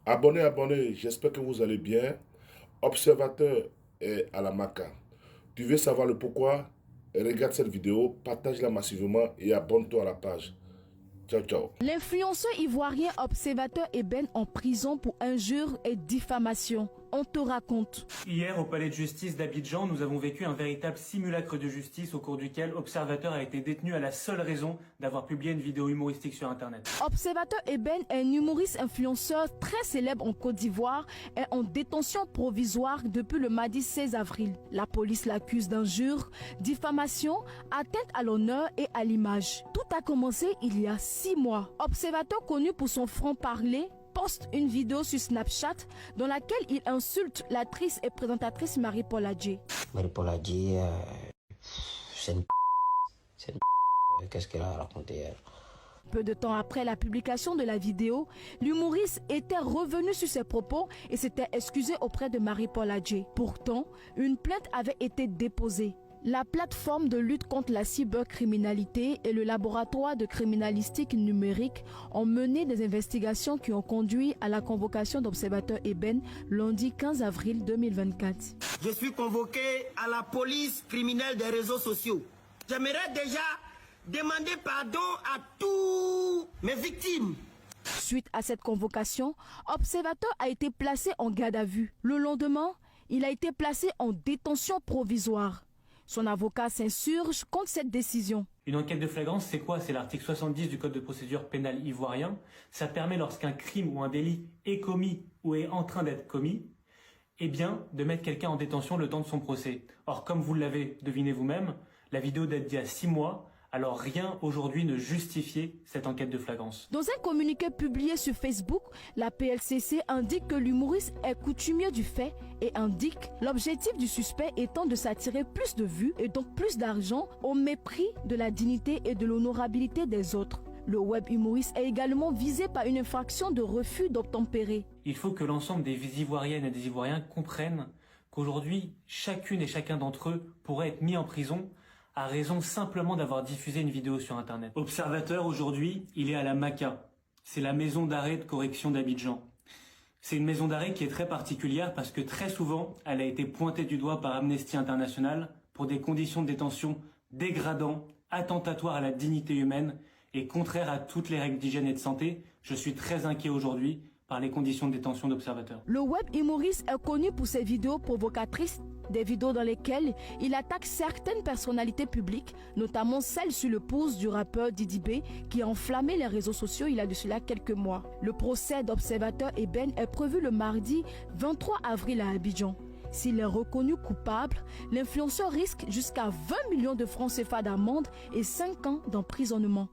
Abonnés, j'espère que vous allez bien. Observateur est à la Maca. Tu veux savoir le pourquoi? Regarde cette vidéo, partage-la massivement et abonne-toi à la page. Ciao, ciao. L'influenceur ivoirien Observateur Eben en prison pour injures et diffamation. On te raconte. Hier, au palais de justice d'Abidjan, nous avons vécu un véritable simulacre de justice au cours duquel Observateur a été détenu à la seule raison d'avoir publié une vidéo humoristique sur Internet. Observateur Eben est un humoriste influenceur très célèbre en Côte d'Ivoire et en détention provisoire depuis le mardi 16 avril. La police l'accuse d'injures, diffamation, atteinte à l'honneur et à l'image. Tout a commencé il y a 6 mois. Observateur connu pour son franc-parler poste une vidéo sur Snapchat dans laquelle il insulte l'actrice et présentatrice Marie-Paul Adjé. Marie-Paul Adjé, c'est une qu'est-ce qu'elle a raconté elle? Peu de temps après la publication de la vidéo, l'humoriste était revenu sur ses propos et s'était excusé auprès de Marie-Paul Adjé. Pourtant, une plainte avait été déposée. La plateforme de lutte contre la cybercriminalité et le laboratoire de criminalistique numérique ont mené des investigations qui ont conduit à la convocation d'Observateur Eben lundi 15 avril 2024. Je suis convoqué à la police criminelle des réseaux sociaux. J'aimerais déjà demander pardon à tous mes victimes. Suite à cette convocation, Observateur a été placé en garde à vue. Le lendemain, il a été placé en détention provisoire. Son avocat s'insurge contre cette décision. Une enquête de flagrance, c'est quoi? C'est l'article 70 du Code de procédure pénale ivoirien. Ça permet, lorsqu'un crime ou un délit est commis ou est en train d'être commis, eh bien, de mettre quelqu'un en détention le temps de son procès. Or, comme vous l'avez deviné vous-même, la vidéo date d'il y a 6 mois, alors rien aujourd'hui ne justifiait cette enquête de flagrance. Dans un communiqué publié sur Facebook, la PLCC indique que l'humoriste est coutumier du fait et indique l'objectif du suspect étant de s'attirer plus de vues et donc plus d'argent au mépris de la dignité et de l'honorabilité des autres. Le web humoriste est également visé par une infraction de refus d'obtempérer. Il faut que l'ensemble des Ivoiriennes et des Ivoiriens comprennent qu'aujourd'hui, chacune et chacun d'entre eux pourrait être mis en prison à raison simplement d'avoir diffusé une vidéo sur Internet. Observateur, aujourd'hui, il est à la Maca. C'est la maison d'arrêt de correction d'Abidjan. C'est une maison d'arrêt qui est très particulière parce que très souvent, elle a été pointée du doigt par Amnesty International pour des conditions de détention dégradantes, attentatoires à la dignité humaine et contraires à toutes les règles d'hygiène et de santé. Je suis très inquiet aujourd'hui par les conditions de détention d'Observateur. Le web humoriste est connu pour ses vidéos provocatrices, des vidéos dans lesquelles il attaque certaines personnalités publiques, notamment celle sur le pouce du rappeur Didi B qui a enflammé les réseaux sociaux il y a de cela quelques mois. Le procès d'Observateur Eben est prévu le mardi 23 avril à Abidjan. S'il est reconnu coupable, l'influenceur risque jusqu'à 20 millions de francs CFA d'amende et 5 ans d'emprisonnement.